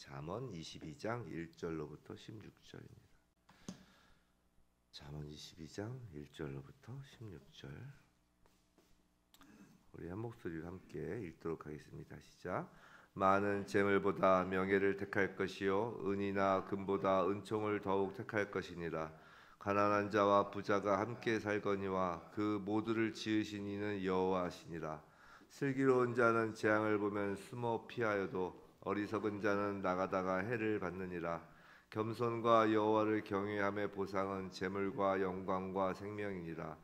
잠언 22장 1절로부터 16절입니다. 잠언 22장 1절로부터 16절. 우리 한 목소리로 함께 읽도록 하겠습니다. 시작. 많은 재물보다 명예를 택할 것이요 은이나 금보다 은총을 더욱 택할 것이니라. 가난한 자와 부자가 함께 살거니와 그 모두를 지으신 이는 여호와시니라. 슬기로운 자는 재앙을 보면 숨어 피하여도 어리석은 자는 나가다가 해를 받느니라. 겸손과 여호와를 경외함의 보상은 재물과 영광과 생명이니라.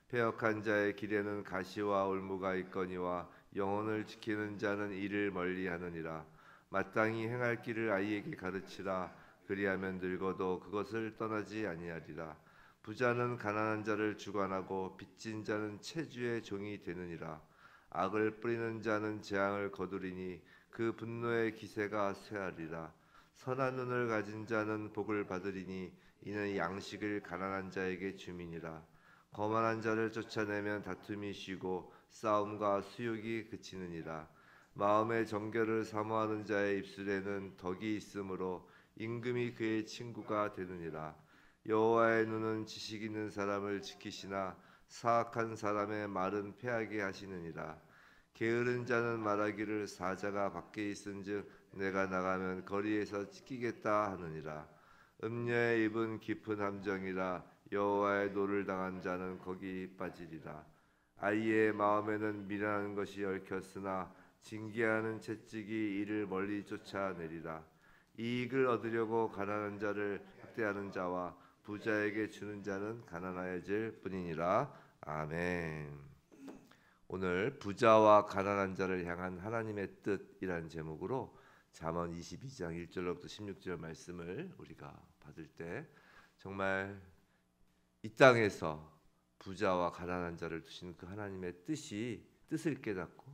패역한 자의 길에는 가시와 올무가 있거니와 영혼을 지키는 자는 이를 멀리하느니라. 마땅히 행할 길을 아이에게 가르치라. 그리하면 늙어도 그것을 떠나지 아니하리라. 부자는 가난한 자를 주관하고 빚진 자는 체주의 종이 되느니라. 악을 뿌리는 자는 재앙을 거두리니 그 분노의 기세가 쇠하리라. 선한 눈을 가진 자는 복을 받으리니 이는 양식을 가난한 자에게 줌이니라. 거만한 자를 쫓아내면 다툼이 쉬고 싸움과 수욕이 그치느니라. 마음의 정결을 사모하는 자의 입술에는 덕이 있으므로 임금이 그의 친구가 되느니라. 여호와의 눈은 지식 있는 사람을 지키시나 사악한 사람의 말은 패하게 하시느니라. 게으른 자는 말하기를 사자가 밖에 있은즉 내가 나가면 거리에서 찢기겠다 하느니라. 음녀의 입은 깊은 함정이라. 여호와의 노를 당한 자는 거기 빠지리라. 아이의 마음에는 미련한 것이 얽혔으나 징계하는 채찍이 이를 멀리 쫓아내리라. 이익을 얻으려고 가난한 자를 학대하는 자와 부자에게 주는 자는 가난하여질 뿐이니라. 아멘. 오늘 부자와 가난한 자를 향한 하나님의 뜻이라는 제목으로 잠언 22장 1절로부터 16절 말씀을 우리가 받을 때 정말 이 땅에서 부자와 가난한 자를 두신 그 하나님의 뜻을 깨닫고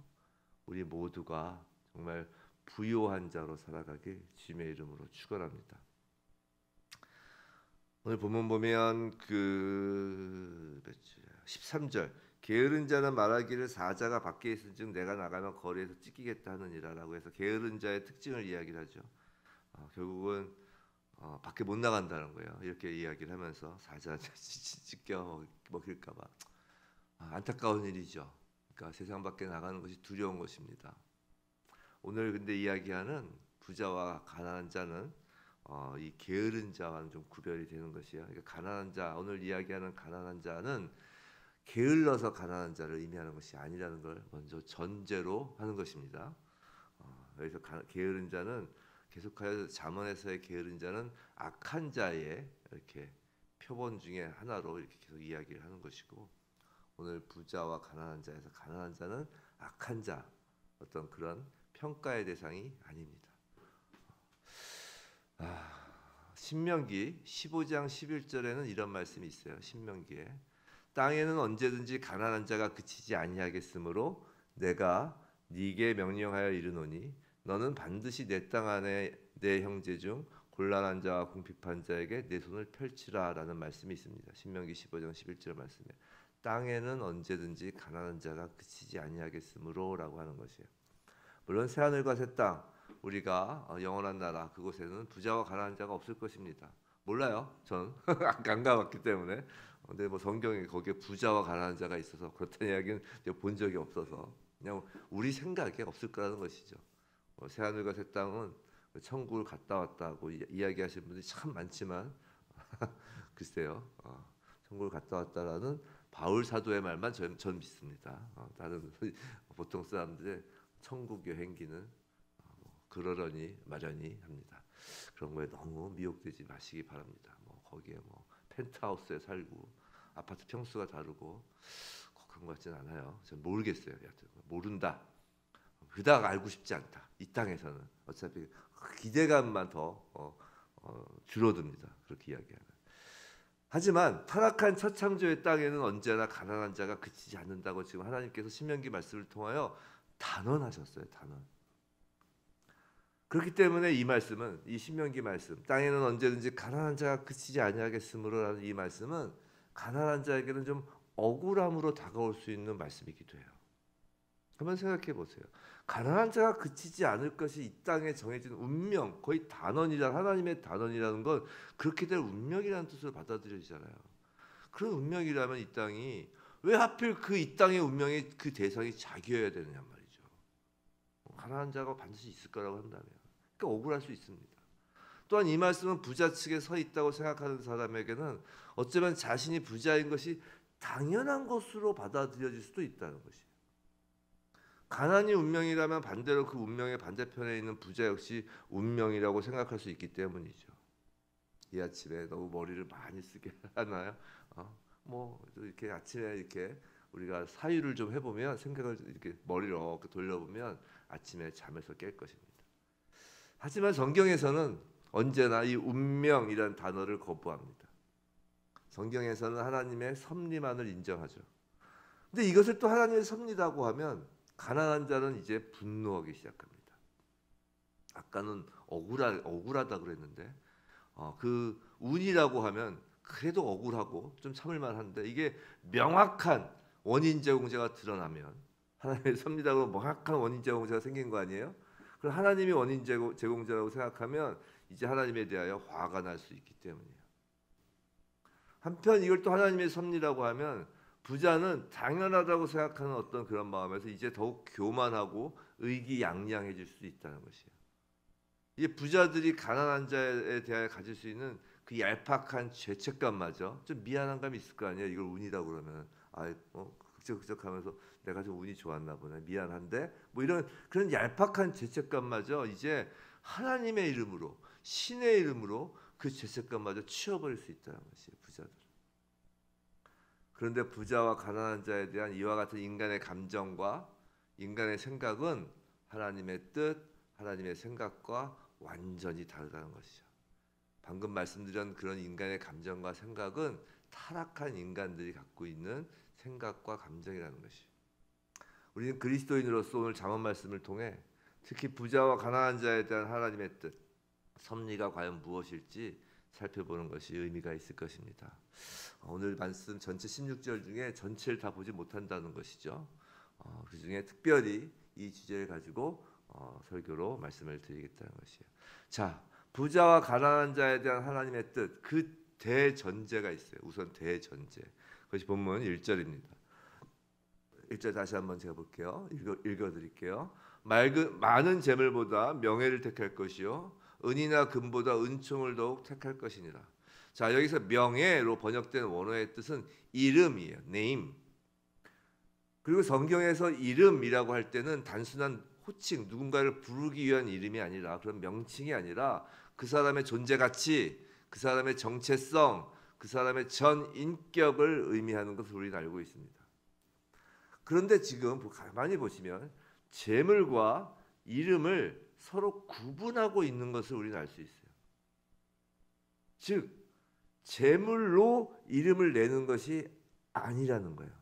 우리 모두가 정말 부요한 자로 살아가길 주님의 이름으로 축원합니다. 오늘 본문 보면 그 13절 게으른 자는 말하기를 사자가 밖에 있은즉 내가 나가면 거리에서 찢기겠다 하느니라라고 해서 게으른 자의 특징을 이야기를 하죠. 결국은 밖에 못 나간다는 거예요. 이렇게 이야기를 하면서 사자 찢겨 먹힐까 봐 안타까운 일이죠. 그러니까 세상 밖에 나가는 것이 두려운 것입니다. 오늘 근데 이야기하는 부자와 가난한 자는 이 게으른 자와는 좀 구별이 되는 것이에요. 그러니까 가난한 자, 오늘 이야기하는 가난한 자는 게을러서 가난한 자를 의미하는 것이 아니라는 걸 먼저 전제로 하는 것입니다. 그래서 게으른 자는 계속하여 잠언에서의 게으른 자는 악한 자의 이렇게 표본 중에 하나로 이렇게 계속 이야기를 하는 것이고, 오늘 부자와 가난한 자에서 가난한 자는 악한 자, 어떤 그런 평가의 대상이 아닙니다. 신명기 15장 11절에는 이런 말씀이 있어요. 신명기에 땅에는 언제든지 가난한 자가 그치지 아니하겠으므로 내가 네게 명령하여 이르노니 너는 반드시 내 땅 안에 내 형제 중 곤란한 자와 궁핍한 자에게 내 손을 펼치라라는 말씀이 있습니다. 신명기 15장 11절 말씀에 땅에는 언제든지 가난한 자가 그치지 아니하겠으므로라고 하는 것이에요. 물론 새하늘과 새 땅, 우리가 영원한 나라 그곳에는 부자와 가난한 자가 없을 것입니다. 몰라요. 전 안 가봤기 때문에. 근데 뭐 성경에 거기에 부자와 가난한 자가 있어서 그렇다는 이야기는 본 적이 없어서 그냥 우리 생각에 없을 거라는 것이죠. 새하늘과 새 땅은 천국을 갔다 왔다고 이야기하시는 분들이 참 많지만 글쎄요. 천국을 갔다 왔다라는 바울 사도의 말만 전 믿습니다. 다른 보통 사람들의 천국 여행기는 그러려니 마려니 합니다. 그런 거에 너무 미혹되지 마시기 바랍니다. 거기에 펜트하우스에 살고 아파트 평수가 다르고 그런 것 같지는 않아요. 전 모르겠어요. 여하튼 모른다. 그닥 알고 싶지 않다. 이 땅에서는 어차피 기대감만 더 줄어듭니다. 그렇게 이야기하는. 하지만 타락한 첫 창조의 땅에는 언제나 가난한 자가 그치지 않는다고 지금 하나님께서 신명기 말씀을 통하여 단언하셨어요. 단언. 그렇기 때문에 이 말씀은, 이 신명기 말씀, 땅에는 언제든지 가난한 자가 그치지 아니하겠으므로라는 이 말씀은 가난한 자에게는 좀 억울함으로 다가올 수 있는 말씀이기도 해요. 한번 생각해 보세요. 가난한 자가 그치지 않을 것이 이 땅에 정해진 운명, 거의 단언이란 하나님의 단언이라는 건 그렇게 될 운명이라는 뜻으로 받아들여지잖아요. 그런 운명이라면 이 땅이 왜 하필 그 이 땅의 운명의 그 대상이 자기여야 되느냐 말이죠. 가난한 자가 반드시 있을 거라고 한다면, 그러니까 억울할 수 있습니다. 또한 이 말씀은 부자 측에 서 있다고 생각하는 사람에게는 어쩌면 자신이 부자인 것이 당연한 것으로 받아들여질 수도 있다는 것이에요. 가난이 운명이라면 반대로 그 운명의 반대편에 있는 부자 역시 운명이라고 생각할 수 있기 때문이죠. 이 아침에 너무 머리를 많이 쓰게 하나요? 뭐 이렇게 아침에 이렇게 우리가 사유를 좀 해보면, 생각을 이렇게 머리를 돌려보면 아침에 잠에서 깰 것입니다. 하지만 성경에서는 언제나 이 운명이라는 단어를 거부합니다. 성경에서는 하나님의 섭리만을 인정하죠. 근데 이것을 또 하나님의 섭리라고 하면 가난한 자는 이제 분노하기 시작합니다. 아까는 억울하다 그랬는데 그 운이라고 하면 그래도 억울하고 좀 참을만 한데, 이게 명확한 원인 제공자가 드러나면, 하나님의 섭리라고 명확한 원인 제공자가 생긴 거 아니에요? 그럼 하나님이 원인 제공자라고 생각하면 이제 하나님에 대하여 화가 날 수 있기 때문이에요. 한편 이걸 또 하나님의 섭리라고 하면 부자는 당연하다고 생각하는 어떤 그런 마음에서 이제 더욱 교만하고 의기양양해질 수 있다는 것이에요. 이 부자들이 가난한 자에 대하여 가질 수 있는 그 얄팍한 죄책감마저 좀 미안한 감이 있을 거 아니에요. 이걸 운이라고 그러면 극적극적하면서 내가 좀 운이 좋았나 보네, 미안한데, 뭐 이런 그런 얄팍한 죄책감마저 이제 하나님의 이름으로, 신의 이름으로 그 죄책감마저 치워버릴 수 있다는 것이에요, 부자들. 그런데 부자와 가난한 자에 대한 이와 같은 인간의 감정과 인간의 생각은 하나님의 뜻, 하나님의 생각과 완전히 다르다는 것이죠. 방금 말씀드린 그런 인간의 감정과 생각은 타락한 인간들이 갖고 있는 생각과 감정이라는 것이죠. 우리는 그리스도인으로서 오늘 잠언 말씀을 통해 특히 부자와 가난한 자에 대한 하나님의 뜻, 섭리가 과연 무엇일지 살펴보는 것이 의미가 있을 것입니다. 오늘 말씀 전체 16절 중에 전체를 다 보지 못한다는 것이죠. 그 중에 특별히 이 주제를 가지고 설교로 말씀을 드리겠다는 것이에요. 자, 부자와 가난한 자에 대한 하나님의 뜻, 그 대전제가 있어요. 우선 대전제. 그것이 본문 1절입니다. 1절 다시 한번 제가 볼게요. 읽어드릴게요. 많은 재물보다 명예를 택할 것이요, 은이나 금보다 은총을 더욱 택할 것이니라. 자, 여기서 명예로 번역된 원어의 뜻은 이름이에요. name. 그리고 성경에서 이름이라고 할 때는 단순한 호칭, 누군가를 부르기 위한 이름이 아니라, 그런 명칭이 아니라 그 사람의 존재 가치, 그 사람의 정체성, 그 사람의 전 인격을 의미하는 것을 우리는 알고 있습니다. 그런데 지금 가만히 보시면 재물과 이름을 서로 구분하고 있는 것을 우리는 알 수 있어요. 즉 재물로 이름을 내는 것이 아니라는 거예요.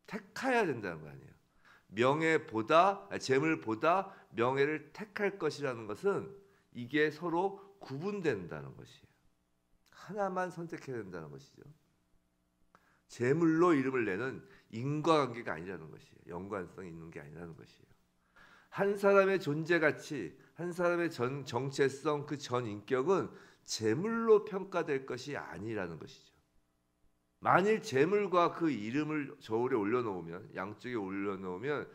택해야 된다는 거 아니에요. 재물보다 명예를 택할 것이라는 것은 이게 서로 구분된다는 것이에요. 하나만 선택해야 된다는 것이죠. 재물로 이름을 내는 인과관계가 아니라는 것이에요. 연관성이 있는 게 아니라는 것이에요. 한 사람의 존재 가치, 한 사람의 정체성, 그 전 인격은 재물로 평가될 것이 아니라는 것이죠. 만일 재물과 그 이름을 저울에 올려놓으면, 양쪽에 올려놓으면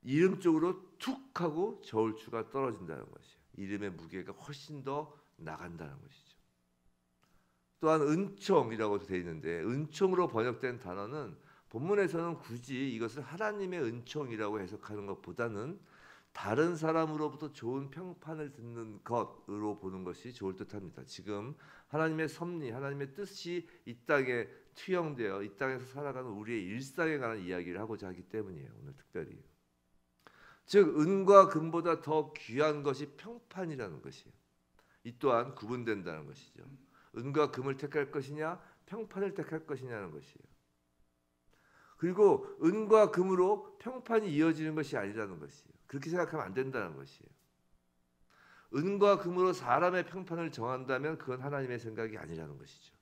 이름 쪽으로 툭 하고 저울추가 떨어진다는 것이에요. 이름의 무게가 훨씬 더 나간다는 것이죠. 또한 은총이라고 되어 있는데, 은총으로 번역된 단어는 본문에서는 굳이 이것을 하나님의 은총이라고 해석하는 것보다는 다른 사람으로부터 좋은 평판을 듣는 것으로 보는 것이 좋을 듯합니다. 지금 하나님의 섭리, 하나님의 뜻이 이 땅에 투영되어 이 땅에서 살아가는 우리의 일상에 관한 이야기를 하고자 하기 때문이에요. 오늘 특별히. 즉 은과 금보다 더 귀한 것이 평판이라는 것이에요. 이 또한 구분된다는 것이죠. 은과 금을 택할 것이냐, 평판을 택할 것이냐는 것이에요. 그리고 은과 금으로 평판이 이어지는 것이 아니라는 것이에요. 그렇게 생각하면 안 된다는 것이에요. 은과 금으로 사람의 평판을 정한다면 그건 하나님의 생각이 아니라는 것이죠.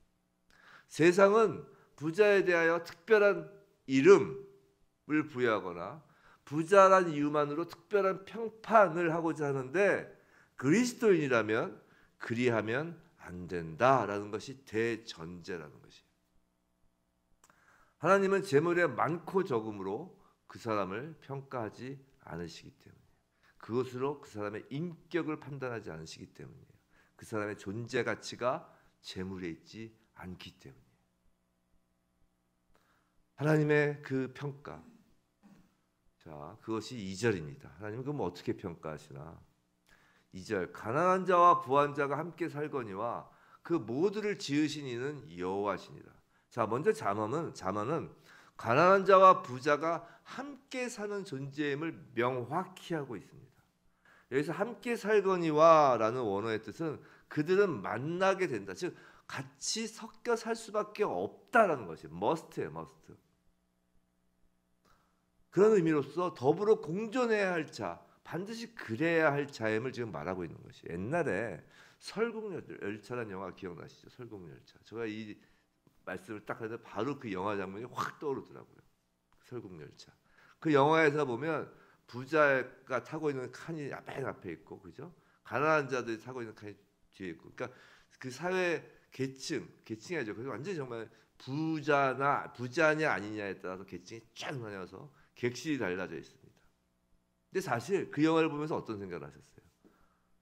세상은 부자에 대하여 특별한 이름을 부여하거나 부자란 이유만으로 특별한 평판을 하고자 하는데 그리스도인이라면 그리하면 안 된다라는 것이 대전제라는 것이에요. 하나님은 재물의 많고 적음으로 그 사람을 평가하지 않으시기 때문이에요. 그것으로 그 사람의 인격을 판단하지 않으시기 때문이에요. 그 사람의 존재 가치가 재물에 있지 않기 때문이에요. 하나님의 그 평가, 자, 그것이 2절입니다. 하나님은 그럼 어떻게 평가하시나? 2절, 가난한 자와 부한 자가 함께 살거니와 그 모두를 지으신 이는 여호와시니라. 자, 먼저 잠언은 가난한 자와 부자가 함께 사는 존재임을 명확히 하고 있습니다. 여기서 함께 살거니와라는 원어의 뜻은 그들은 만나게 된다. 즉 같이 섞여 살 수밖에 없다라는 것이에요. must예요, must. 그런 의미로서 더불어 공존해야 할 자, 반드시 그래야 할 자임을 지금 말하고 있는 것이에요. 옛날에 설국열차라는 영화 기억나시죠? 설국열차. 제가 이 말씀을 딱 하는데 바로 그 영화 장면이 확 떠오르더라고요. 설국열차. 그 영화에서 보면 부자가 타고 있는 칸이 맨 앞에 있고, 그죠? 가난한 자들이 타고 있는 칸이 뒤에 있고, 그러니까 그 사회 계층이죠. 그래서 완전히 정말 부자냐 아니냐에 따라서 계층이 쫙 나뉘어서 객실이 달라져 있습니다. 근데 사실 그 영화를 보면서 어떤 생각을 하셨어요?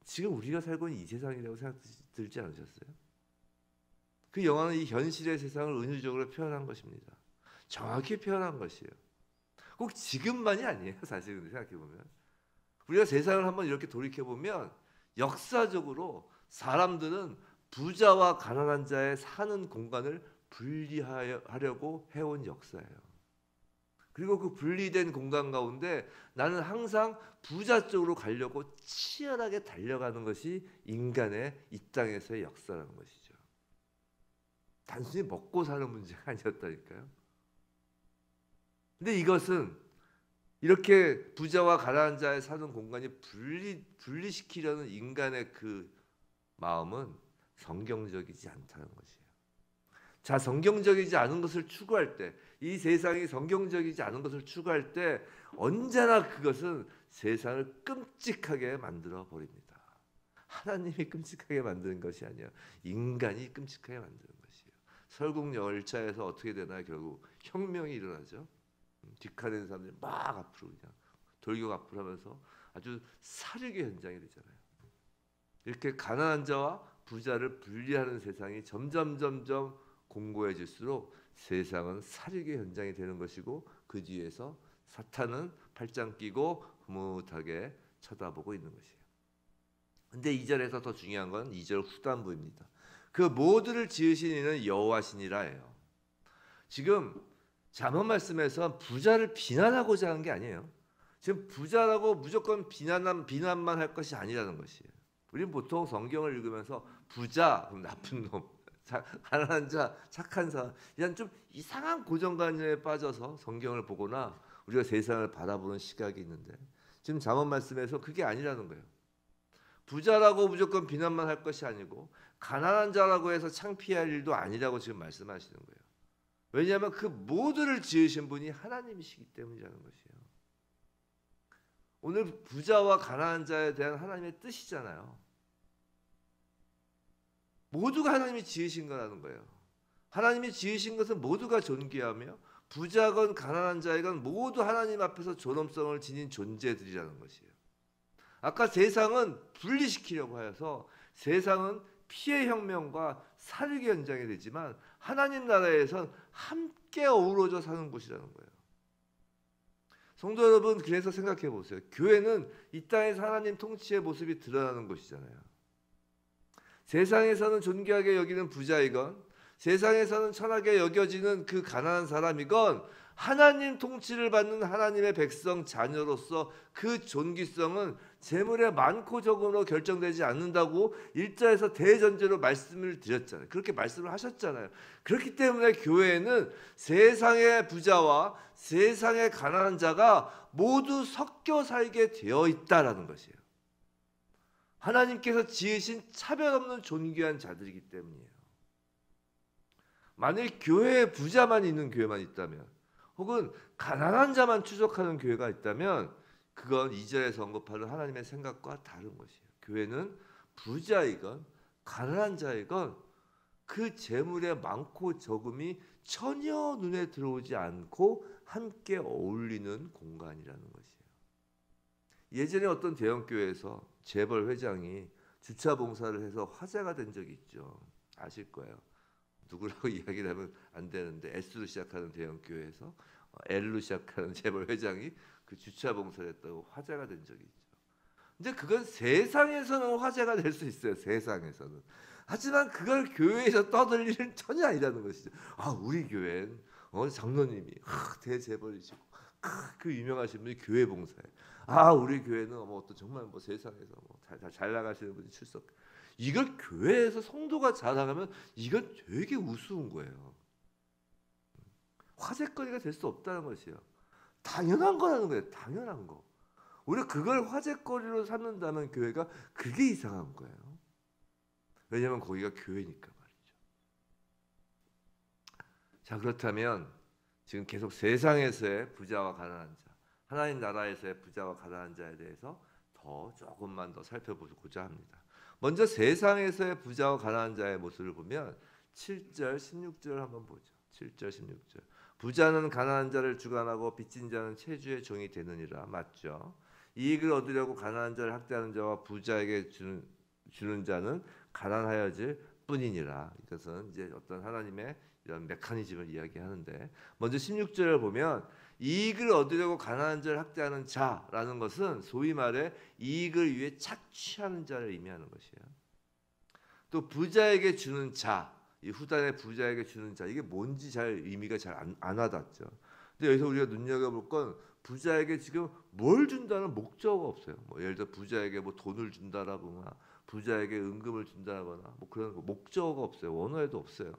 지금 우리가 살고 있는 이 세상이라고 생각 들지 않으셨어요? 그 영화는 이 현실의 세상을 은유적으로 표현한 것입니다. 정확히 표현한 것이에요. 꼭 지금만이 아니에요. 사실 근데 생각해보면 우리가 세상을 한번 이렇게 돌이켜보면 역사적으로 사람들은 부자와 가난한 자의 사는 공간을 분리하려고 해온 역사예요. 그리고 그 분리된 공간 가운데 나는 항상 부자 쪽으로 가려고 치열하게 달려가는 것이 인간의 이 땅에서의 역사라는 것이죠. 단순히 먹고 사는 문제가 아니었다니까요. 근데 이것은 이렇게 부자와 가난한 자의 사는 공간이 분리시키려는 인간의 그 마음은 성경적이지 않다는 것이에요. 자, 성경적이지 않은 것을 추구할 때, 이 세상이 성경적이지 않은 것을 추구할 때 언제나 그것은 세상을 끔찍하게 만들어 버립니다. 하나님이 끔찍하게 만드는 것이 아니라 인간이 끔찍하게 만드는 것이에요. 설국열차에서 어떻게 되나요? 결국 혁명이 일어나죠. 뒷칸에 있는 사람들이 막 앞으로 그냥 돌격 앞으로 하면서 아주 사륙의 현장이 되잖아요. 이렇게 가난한 자와 부자를 분리하는 세상이 점점 공고해질수록 세상은 사륙의 현장이 되는 것이고 그 뒤에서 사탄은 팔짱 끼고 흐뭇하게 쳐다보고 있는 것이에요. 근데 2절에서 더 중요한 건 2절 후반부입니다. 그 모두를 지으신 이는 여호와시니라예요. 지금 잠언 말씀에서 부자를 비난하고자 하는 게 아니에요. 지금 부자라고 무조건 비난만 할 것이 아니라는 것이에요. 우리는 보통 성경을 읽으면서 부자, 그럼 나쁜 놈, 가난한 자, 착한 사람, 이런 좀 이상한 고정관념에 빠져서 성경을 보거나 우리가 세상을 바라보는 시각이 있는데 지금 잠언 말씀에서 그게 아니라는 거예요. 부자라고 무조건 비난만 할 것이 아니고 가난한 자라고 해서 창피할 일도 아니라고 지금 말씀하시는 거예요. 왜냐하면 그 모두를 지으신 분이 하나님이시기 때문이라는 것이에요. 오늘 부자와 가난한 자에 대한 하나님의 뜻이잖아요. 모두가 하나님이 지으신 거라는 거예요. 하나님이 지으신 것은 모두가 존귀하며 부자건 가난한 자이건 모두 하나님 앞에서 존엄성을 지닌 존재들이라는 것이에요. 아까 세상은 분리시키려고 하여서 세상은 피해 혁명과 사륙의 현장이 되지만 하나님 나라에선 함께 어우러져 사는 곳이라는 거예요. 성도 여러분, 그래서 생각해 보세요. 교회는 이 땅에서 하나님 통치의 모습이 드러나는 곳이잖아요. 세상에서는 존귀하게 여기는 부자이건 세상에서는 천하게 여겨지는 그 가난한 사람이건 하나님 통치를 받는 하나님의 백성 자녀로서 그 존귀성은 재물의 많고 적음으로 결정되지 않는다고 1절에서 대전제로 말씀을 드렸잖아요. 그렇게 말씀을 하셨잖아요. 그렇기 때문에 교회는 세상의 부자와 세상의 가난한 자가 모두 섞여 살게 되어 있다라는 것이에요. 하나님께서 지으신 차별 없는 존귀한 자들이기 때문이에요. 만일 교회에 부자만 있는 교회만 있다면 혹은 가난한 자만 추적하는 교회가 있다면 그건 2절에서 언급하는 하나님의 생각과 다른 것이에요. 교회는 부자이건 가난한 자이건 그 재물의 많고 적음이 전혀 눈에 들어오지 않고 함께 어울리는 공간이라는 것이에요. 예전에 어떤 대형교회에서 재벌 회장이 주차 봉사를 해서 화제가 된 적이 있죠. 아실 거예요. 누구라고 이야기를 하면 안 되는데 S로 시작하는 대형교회에서 L로 시작하는 재벌 회장이 그 주차 봉사를 했다고 화제가 된 적이 있죠. 근데 그건 세상에서는 화제가 될 수 있어요. 세상에서는. 하지만 그걸 교회에서 떠들 일은 전혀 아니라는 것이죠. 아, 우리 교회는 장로님이 대재벌이시고 그 유명하신 분이 교회 봉사해. 아, 우리 교회는 어떤 정말 세상에서 잘 나가시는 분이 출석. 이걸 교회에서 성도가 자랑하면 이건 되게 우스운 거예요. 화제거리가 될 수 없다는 것이에요. 당연한 거라는 거예요. 당연한 거. 우리가 그걸 화제거리로 삼는다면 교회가 그게 이상한 거예요. 왜냐하면 거기가 교회니까 말이죠. 자, 그렇다면 지금 계속 세상에서의 부자와 가난한 자, 하나님 나라에서의 부자와 가난한 자에 대해서 조금만 더 살펴보고자 합니다. 먼저 세상에서의 부자와 가난한 자의 모습을 보면 7절, 16절 한번 보죠. 7절, 16절. 부자는 가난한 자를 주관하고 빚진 자는 체주의 종이 되느니라. 맞죠? 이익을 얻으려고 가난한 자를 학대하는 자와 부자에게 주는 자는 가난하여질 뿐이니라. 이것은 이제 어떤 하나님의 이런 메커니즘을 이야기하는데, 먼저 16절을 보면 이익을 얻으려고 가난한 자를 학대하는 자라는 것은 소위 말해 이익을 위해 착취하는 자를 의미하는 것이에요. 또 부자에게 주는 자, 이 후단에 부자에게 주는 자, 이게 뭔지 잘 의미가 잘 안 와닿죠. 근데 여기서 우리가 눈여겨볼 건 부자에게 지금 뭘 준다는 목적가 없어요. 예를 들어 부자에게 돈을 준다라거나 부자에게 은금을 준다거나 그런 목적어가 없어요. 원어에도 없어요.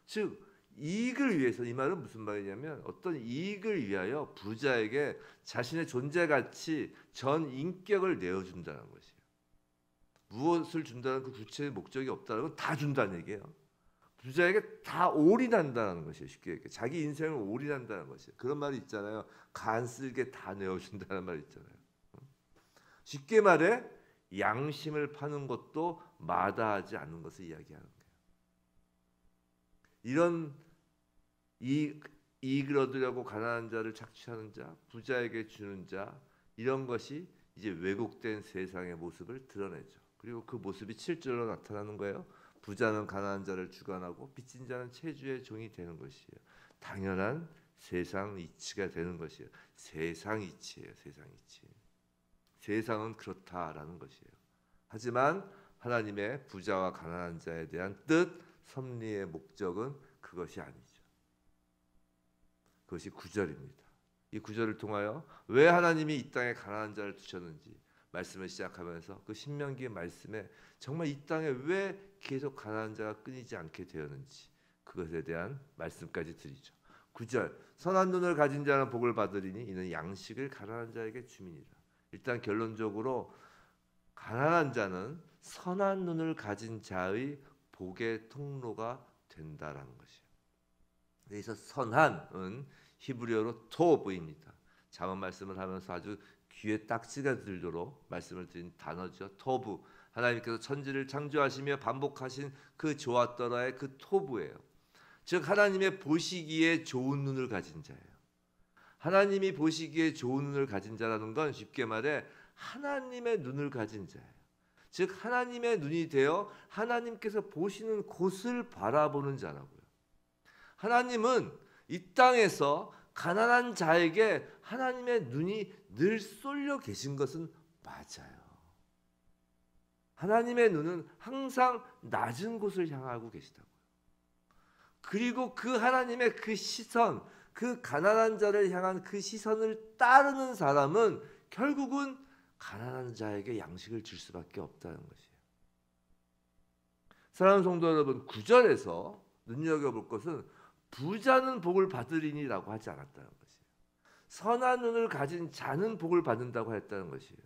즉 이익을 위해서, 이 말은 무슨 말이냐면 어떤 이익을 위하여 부자에게 자신의 존재 가치, 전 인격을 내어준다는 것이에요. 무엇을 준다는 그 구체의 목적이 없다는 건 다 준다는 얘기예요. 부자에게 다 올인한다는 것이에요. 쉽게 얘기해. 자기 인생을 올인한다는 것이에요. 그런 말이 있잖아요. 간 쓸게 다 내어준다는 말이 있잖아요. 쉽게 말해 양심을 파는 것도 마다하지 않는 것을 이야기하는 거예요. 이런 이익을 얻으려고 가난한 자를 착취하는 자, 부자에게 주는 자, 이런 것이 이제 왜곡된 세상의 모습을 드러내죠. 그리고 그 모습이 7절로 나타나는 거예요. 부자는 가난한 자를 주관하고 빚진 자는 체주의 종이 되는 것이에요. 당연한 세상 이치가 되는 것이에요. 세상 이치예요. 세상 이치. 세상은 그렇다라는 것이에요. 하지만 하나님의 부자와 가난한 자에 대한 뜻, 섭리의 목적은 그것이 아니죠. 그것이 9절입니다. 이 9절을 통하여 왜 하나님이 이 땅에 가난한 자를 두셨는지 말씀을 시작하면서 그 신명기의 말씀에 정말 이 땅에 왜 계속 가난한 자가 끊이지 않게 되었는지 그것에 대한 말씀까지 드리죠. 9절, 선한 눈을 가진 자는 복을 받으리니 이는 양식을 가난한 자에게 주미니라. 일단 결론적으로 가난한 자는 선한 눈을 가진 자의 복의 통로가 된다라는 것이에요. 그래서 선한은 히브리어로 토브입니다. 자문 말씀을 하면서 아주 귀에 딱지가 들도록 말씀을 드린 단어죠. 토브. 하나님께서 천지를 창조하시며 반복하신 그 좋았더라의 그 토브예요. 즉 하나님의 보시기에 좋은 눈을 가진 자예요. 하나님이 보시기에 좋은 눈을 가진 자라는 건 쉽게 말해 하나님의 눈을 가진 자예요. 즉 하나님의 눈이 되어 하나님께서 보시는 곳을 바라보는 자라고요. 하나님은 이 땅에서 가난한 자에게 하나님의 눈이 늘 쏠려 계신 것은 맞아요. 하나님의 눈은 항상 낮은 곳을 향하고 계시다고요. 그리고 그 하나님의 그 시선, 그 가난한 자를 향한 그 시선을 따르는 사람은 결국은 가난한 자에게 양식을 줄 수밖에 없다는 것이에요. 사랑하는 성도 여러분, 9절에서 눈여겨볼 것은 부자는 복을 받으리니라고 하지 않았다는 것이에요. 선한 눈을 가진 자는 복을 받는다고 했다는 것이에요.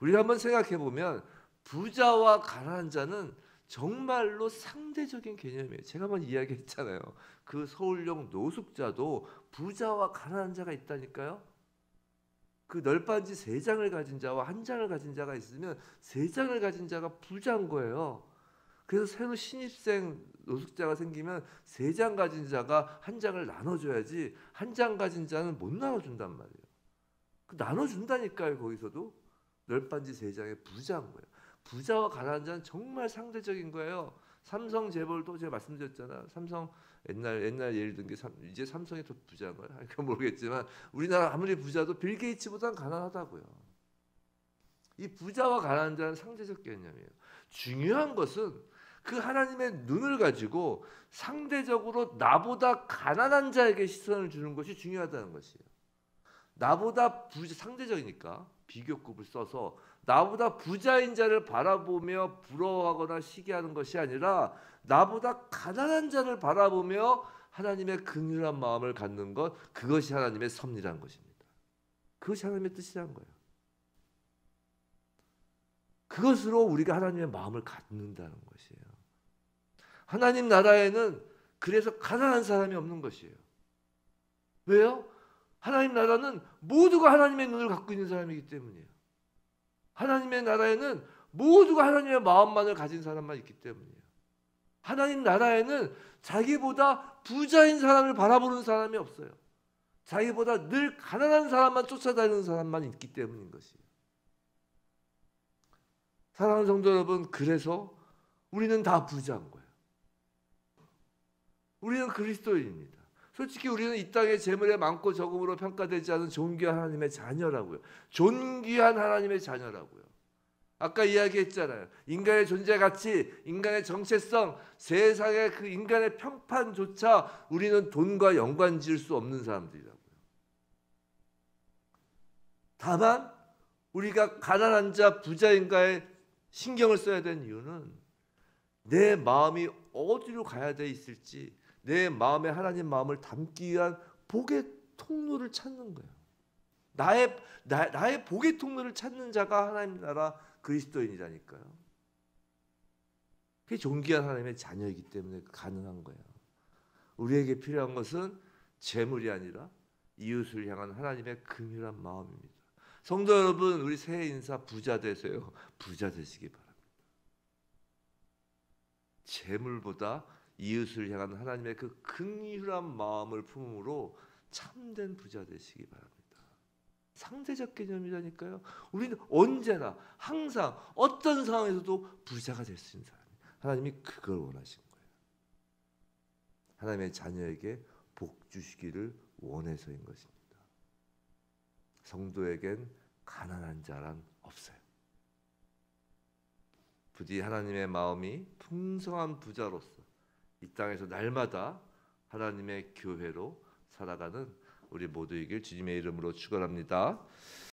우리가 한번 생각해 보면 부자와 가난한 자는 정말로 상대적인 개념이에요. 제가 한번 이야기했잖아요. 그 서울역 노숙자도 부자와 가난한 자가 있다니까요. 그 널빤지 3장을 가진 자와 1장을 가진 자가 있으면 3장을 가진 자가 부자인 거예요. 그래서 새로 신입생 노숙자가 생기면 3장 가진 자가 1장을 나눠줘야지 1장 가진 자는 못 나눠준단 말이에요. 그 나눠준다니까요. 거기서도 널빤지 3장의 부자인 거예요. 부자와 가난한 자는 정말 상대적인 거예요. 삼성 재벌도 제가 말씀드렸잖아요. 삼성 옛날 예를 든 게 이제 삼성이 더 부자인 거예요. 그건 모르겠지만 우리나라 아무리 부자도 빌 게이츠보다는 가난하다고요. 이 부자와 가난한 자는 상대적 개념이에요. 중요한 것은 그 하나님의 눈을 가지고 상대적으로 나보다 가난한 자에게 시선을 주는 것이 중요하다는 것이에요. 나보다 상대적이니까 비교급을 써서 나보다 부자인 자를 바라보며 부러워하거나 시기하는 것이 아니라 나보다 가난한 자를 바라보며 하나님의 긍휼한 마음을 갖는 것, 그것이 하나님의 섭리란 것입니다. 그것이 하나님의 뜻이란 거예요. 그것으로 우리가 하나님의 마음을 갖는다는 것이에요. 하나님 나라에는 그래서 가난한 사람이 없는 것이에요. 왜요? 하나님 나라는 모두가 하나님의 눈을 갖고 있는 사람이기 때문이에요. 하나님의 나라에는 모두가 하나님의 마음만을 가진 사람만 있기 때문이에요. 하나님 나라에는 자기보다 부자인 사람을 바라보는 사람이 없어요. 자기보다 늘 가난한 사람만 쫓아다니는 사람만 있기 때문인 것이에요. 사랑하는 성도 여러분, 그래서 우리는 다 부자인 거예요. 우리는 그리스도인입니다. 솔직히 우리는 이 땅의 재물의 많고 적음으로 평가되지 않은 존귀한 하나님의 자녀라고요. 존귀한 하나님의 자녀라고요. 아까 이야기했잖아요. 인간의 존재 가치, 인간의 정체성, 세상의 그 인간의 평판조차 우리는 돈과 연관 지을 수 없는 사람들이라고요. 다만 우리가 가난한 자, 부자인가에 신경을 써야 되는 이유는 내 마음이 어디로 가야 돼 있을지, 내 마음에 하나님 마음을 담기 위한 복의 통로를 찾는 거예요. 나의 복의 통로를 찾는 자가 하나님 나라 그리스도인이라니까요. 그게 존귀한 하나님의 자녀이기 때문에 가능한 거예요. 우리에게 필요한 것은 재물이 아니라 이웃을 향한 하나님의 긍휼한 마음입니다. 성도 여러분, 우리 새해 인사 부자 되세요. 부자 되시기 바랍니다. 재물보다 이웃을 향한 하나님의 그 긍휼한 마음을 품음으로 참된 부자 되시기 바랍니다. 상대적 개념이라니까요. 우리는 언제나 항상 어떤 상황에서도 부자가 될 수 있는 사람이에요. 하나님이 그걸 원하신 거예요. 하나님의 자녀에게 복 주시기를 원해서인 것입니다. 성도에겐 가난한 자란 없어요. 부디 하나님의 마음이 풍성한 부자로서 이 땅에서 날마다 하나님의 교회로 살아가는 우리 모두이길 주님의 이름으로 축원합니다.